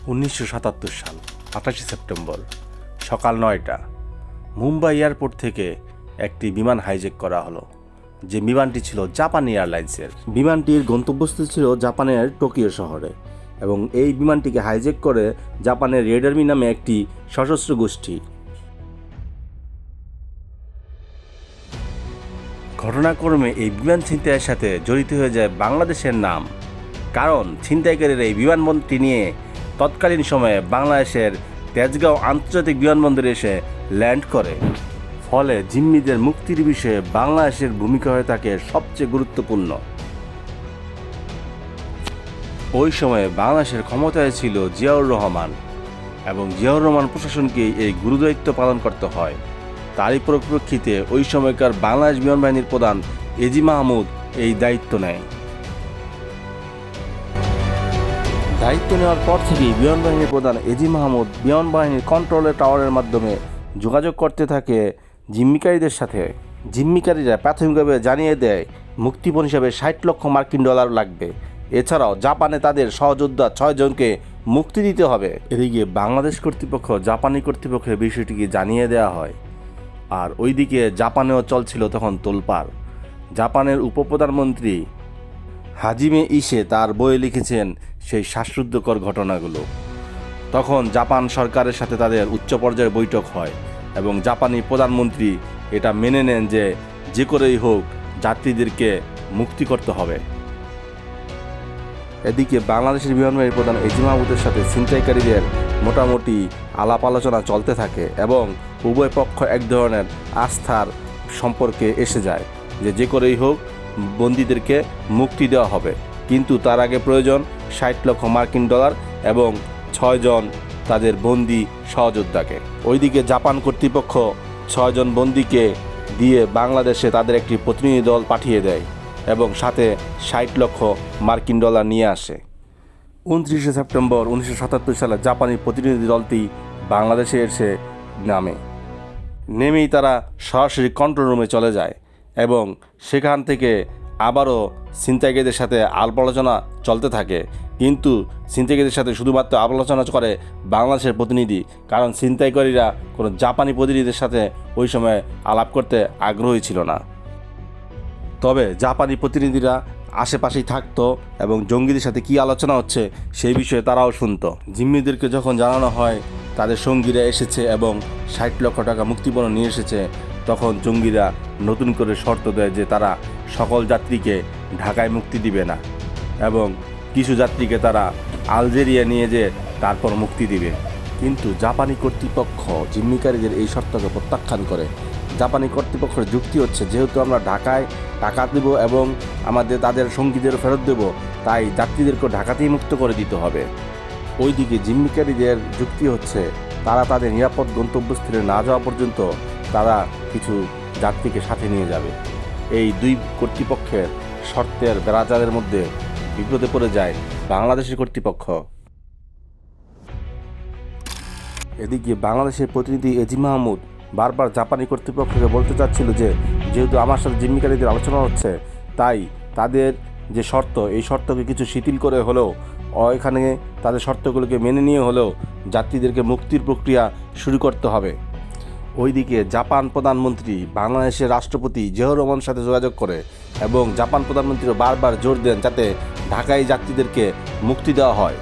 1977 সাল 28 সেপ্টেম্বর সকাল 9টা মুম্বাই এয়ারপোর্ট থেকে একটি বিমান হাইজ্যাক করা হলো। যে বিমানটি ছিল জাপান এয়ারলাইন্সের। বিমানটির গন্তব্যস্থল ছিল জাপানের টোকিও শহরে এবং এই বিমানটিকে হাইজ্যাক করে জাপানের রেড আর্মি নামে একটি সশস্ত্র গোষ্ঠী। ঘটনাক্রমে এই বিমান ছিনতাইয়ের সাথে জড়িত হয়ে যায় বাংলাদেশের নাম, কারণ ছিনতাইকারীরা এই বিমানবন্দরটি নিয়ে তৎকালীন সময়ে বাংলাদেশের তেজগাঁও আন্তর্জাতিক বিমানবন্দরে এসে ল্যান্ড করে। ফলে জিম্মিদের মুক্তির বিষয়ে বাংলাদেশের ভূমিকা হয়ে থাকে সবচেয়ে গুরুত্বপূর্ণ। ওই সময়ে বাংলাদেশের ক্ষমতায় ছিল জিয়াউর রহমান এবং জিয়াউর রহমান প্রশাসনকে এই গুরুদায়িত্ব পালন করতে হয়। তারই পরিপ্রেক্ষিতে ওই সময়কার বাংলাদেশ বিমান বাহিনীর প্রধান এজি মাহমুদ এই দায়িত্ব নেয়। দায়িত্ব নেওয়ার পর থেকেই বিমান বাহিনীর প্রধান এজি মাহমুদ বিমান বাহিনীর কন্ট্রোলের টাওয়ারের মাধ্যমে যোগাযোগ করতে থাকে জিম্মিকারীদের সাথে। জিম্মিকারীরা প্রাথমিকভাবে জানিয়ে দেয় মুক্তিপণ হিসাবে 60 লক্ষ মার্কিন ডলার লাগবে। এছাড়াও জাপানে তাদের সহযোদ্ধা 6 জনকে মুক্তি দিতে হবে। এদিকে বাংলাদেশ কর্তৃপক্ষ জাপানি কর্তৃপক্ষের বিষয়টিকে জানিয়ে দেওয়া হয়। আর ওইদিকে জাপানেও চলছিল তখন তোলপাড়। জাপানের উপপ্রধানমন্ত্রী হাজিমে ইসে তার বইয়ে লিখেছেন সেই শ্বাসরুদ্ধকর ঘটনাগুলো। তখন জাপান সরকারের সাথে তাদের উচ্চ পর্যায়ের বৈঠক হয় এবং জাপানি প্রধানমন্ত্রী এটা মেনে নেন যে করেই হোক যাত্রীদেরকে মুক্তি করতে হবে। এদিকে বাংলাদেশের বিমান বাহিনীর প্রধান এজি মাহমুদের সাথে ছিনতাইকারীদের মোটামুটি আলাপ আলোচনা চলতে থাকে এবং উভয় পক্ষ এক ধরনের আস্থার সম্পর্কে এসে যায় যে করেই হোক বন্দীদেরকে মুক্তি দেওয়া হবে, কিন্তু তার আগে প্রয়োজন 60 লক্ষ মার্কিন ডলার এবং 6 জন তাদের বন্দি সহযোদ্ধাকে। ওইদিকে জাপান কর্তৃপক্ষ 6 জন বন্দিকে দিয়ে বাংলাদেশে তাদের একটি প্রতিনিধি দল পাঠিয়ে দেয় এবং সাথে 60 লক্ষ মার্কিন ডলার নিয়ে আসে। 29 সেপ্টেম্বর 1977 সালে জাপানি প্রতিনিধি দলটি বাংলাদেশে এসে নেমেই তারা সরাসরি কন্ট্রোল রুমে চলে যায় এবং সেখান থেকে আবারও ছিনতাইকারীদের সাথে আলাপ আলোচনা চলতে থাকে। কিন্তু ছিনতাইকারীদের সাথে শুধুমাত্র আলোচনা করে বাংলাদেশের প্রতিনিধি, কারণ ছিনতাইকারীরা কোনো জাপানি প্রতিনিধিদের সাথে ওই সময় আলাপ করতে আগ্রহী ছিল না। তবে জাপানি প্রতিনিধিরা আশেপাশেই থাকতো এবং জঙ্গিদের সাথে কী আলোচনা হচ্ছে সেই বিষয়ে তারাও শুনতো। জিম্মিদেরকে যখন জানানো হয় তাদের সঙ্গীরা এসেছে এবং 60 লক্ষ টাকা মুক্তিপণ নিয়ে এসেছে, তখন জঙ্গিরা নতুন করে শর্ত দেয় যে তারা সকল যাত্রীকে ঢাকায় মুক্তি দিবে না এবং কিছু যাত্রীকে তারা আলজেরিয়া নিয়ে যেয়ে তারপর মুক্তি দিবে। কিন্তু জাপানি কর্তৃপক্ষ জিম্মিকারীদের এই শর্তকে প্রত্যাখ্যান করে। জাপানি কর্তৃপক্ষের যুক্তি হচ্ছে, যেহেতু আমরা ঢাকায় টাকা দেব এবং তাদের সঙ্গীদেরও ফেরত দেব, তাই যাত্রীদেরকে ঢাকাতেই মুক্ত করে দিতে হবে। ওইদিকে জিম্মিকারীদের যুক্তি হচ্ছে তারা তাদের নিরাপদ গন্তব্যস্থলে না যাওয়া পর্যন্ত তারা কিছু যাত্রীকে সাথে নিয়ে যাবে। এই দুই কর্তৃপক্ষের শর্তের বেড়াজালের মধ্যে বিপদে পড়ে যায় বাংলাদেশের কর্তৃপক্ষ। এদিকে বাংলাদেশের প্রতিনিধি এজি মাহমুদ বারবার জাপানি কর্তৃপক্ষকে বলতে চাচ্ছিল যেহেতু আমার সাথে জিম্মিকারীদের আলোচনা হচ্ছে, তাই তাদের যে শর্ত, এই শর্তকে কিছু শিথিল করে হলেও এখানে তাদের শর্তগুলোকে মেনে নিয়ে হলেও যাত্রীদেরকে মুক্তির প্রক্রিয়া শুরু করতে হবে। ওইদিকে জাপান প্রধানমন্ত্রী বাংলাদেশের রাষ্ট্রপতি জিয়াউর রহমানের সাথে যোগাযোগ করে এবং জাপান প্রধানমন্ত্রীও বারবার জোর দেন যাতে ঢাকায় যাত্রীদেরকে মুক্তি দেওয়া হয়।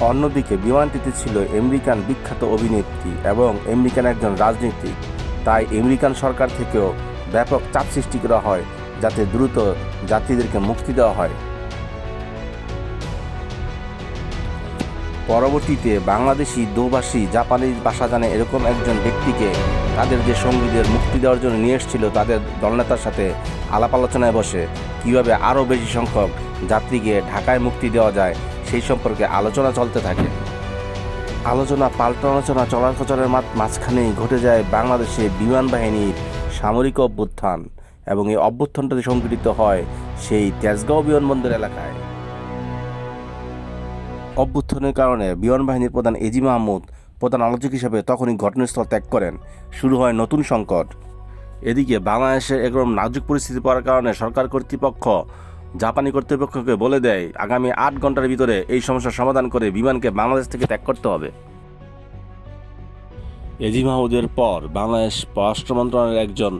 অন্যদিকে বিমানটিতে ছিল আমেরিকান বিখ্যাত অভিনেত্রী এবং আমেরিকান একজন রাজনীতিক, তাই আমেরিকান সরকার থেকেও ব্যাপক চাপ সৃষ্টি করা হয় যাতে দ্রুত যাত্রীদেরকে মুক্তি দেওয়া হয়। পরবর্তীতে বাংলাদেশি দোভাষী জাপানি ভাষা জানে এরকম একজন ব্যক্তিকে তাদের যে সঙ্গীদের মুক্তি দেওয়ার জন্য নিয়ে এসেছিল তাদের দলনেতার সাথে আলাপ আলোচনায় বসে কীভাবে আরও বেশি সংখ্যক যাত্রীকে ঢাকায় মুক্তি দেওয়া যায় সেই সম্পর্কে আলোচনা চলতে থাকে। পাল্টা আলোচনা চলার মাঝখানেই ঘটে যায় বাংলাদেশে বিমান বাহিনীর সামরিক অভ্যুত্থান এবং এই অভ্যুত্থানটি সংঘটিত হয় সেই তেজগাঁও বিমানবন্দর এলাকায়। অভ্যুত্থানের কারণে বিমান বাহিনীর প্রধান এজি মাহমুদ প্রধান আলোচক হিসেবে তখনই ঘটনাস্থল ত্যাগ করেন। শুরু হয় নতুন সংকট। এদিকে বাংলাদেশের এরকম নাজুক পরিস্থিতি পড়ার কারণে সরকার কর্তৃপক্ষ জাপানি কর্তৃপক্ষকে বলে দেয় আগামী 8 ঘন্টার ভিতরে এই সমস্যার সমাধান করে বিমানকে বাংলাদেশ থেকে ত্যাগ করতে হবে। এজি মাহমুদের পর বাংলাদেশ পররাষ্ট্র মন্ত্রণালয়ের একজন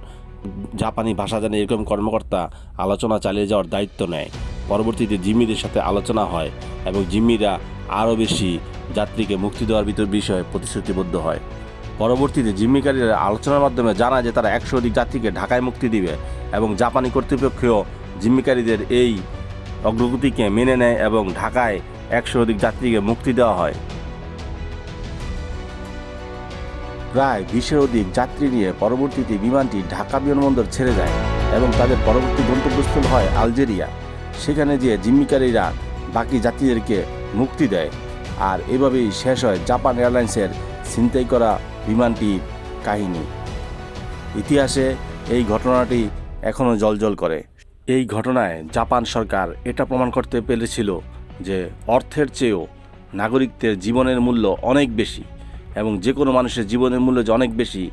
জাপানি ভাষা জানে এরকম কর্মকর্তা আলোচনা চালিয়ে যাওয়ার দায়িত্ব নেয়। পরবর্তীতে জিম্মিদের সাথে আলোচনা হয় এবং জিম্মিরা আরও বেশি যাত্রীকে মুক্তি দেওয়ার বিষয়ে প্রতিশ্রুতিবদ্ধ হয়। পরবর্তীতে জিম্মিকারীরা আলোচনার মাধ্যমে জানায় যে তারা 100 অধিক যাত্রীকে ঢাকায় মুক্তি দিবে এবং জাপানি কর্তৃপক্ষও জিম্মিকারীদের এই অগ্রগতিকে মেনে নেয় এবং ঢাকায় 100 অধিক যাত্রীকে মুক্তি দেওয়া হয়। প্রায় 20-এর অধিক যাত্রী নিয়ে পরবর্তীতে বিমানটি ঢাকা বিমানবন্দর ছেড়ে যায় এবং তাদের পরবর্তী গন্তব্যস্থল হয় আলজেরিয়া। সেখানে যেয়ে জিম্মিকারীরা বাকি যাত্রীদেরকে মুক্তি দেয়। আর এভাবেই শেষ হয় জাপান এয়ারলাইন্সের ছিনতাই করা বিমানটির কাহিনী। ইতিহাসে এই ঘটনাটি এখনও জ্বলজ্বল করে। এই ঘটনায় জাপান সরকার এটা প্রমাণ করতে পেরেছিল যে অর্থের চেয়েও নাগরিকদের জীবনের মূল্য অনেক বেশি এবং যে কোনো মানুষের জীবনের মূল্য যে অনেক বেশি,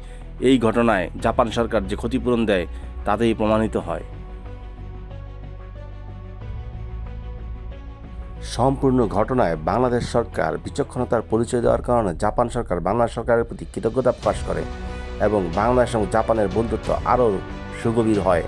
এই ঘটনায় জাপান সরকার যে ক্ষতিপূরণ দেয় তাতেই প্রমাণিত হয়। সম্পূর্ণ ঘটনায় বাংলাদেশ সরকার বিচক্ষণতার পরিচয় দেওয়ার কারণে জাপান সরকার বাংলাদেশ সরকারের প্রতি কৃতজ্ঞতা প্রকাশ করে এবং বাংলাদেশ এবং জাপানের বন্ধুত্ব আরও সুগভীর হয়।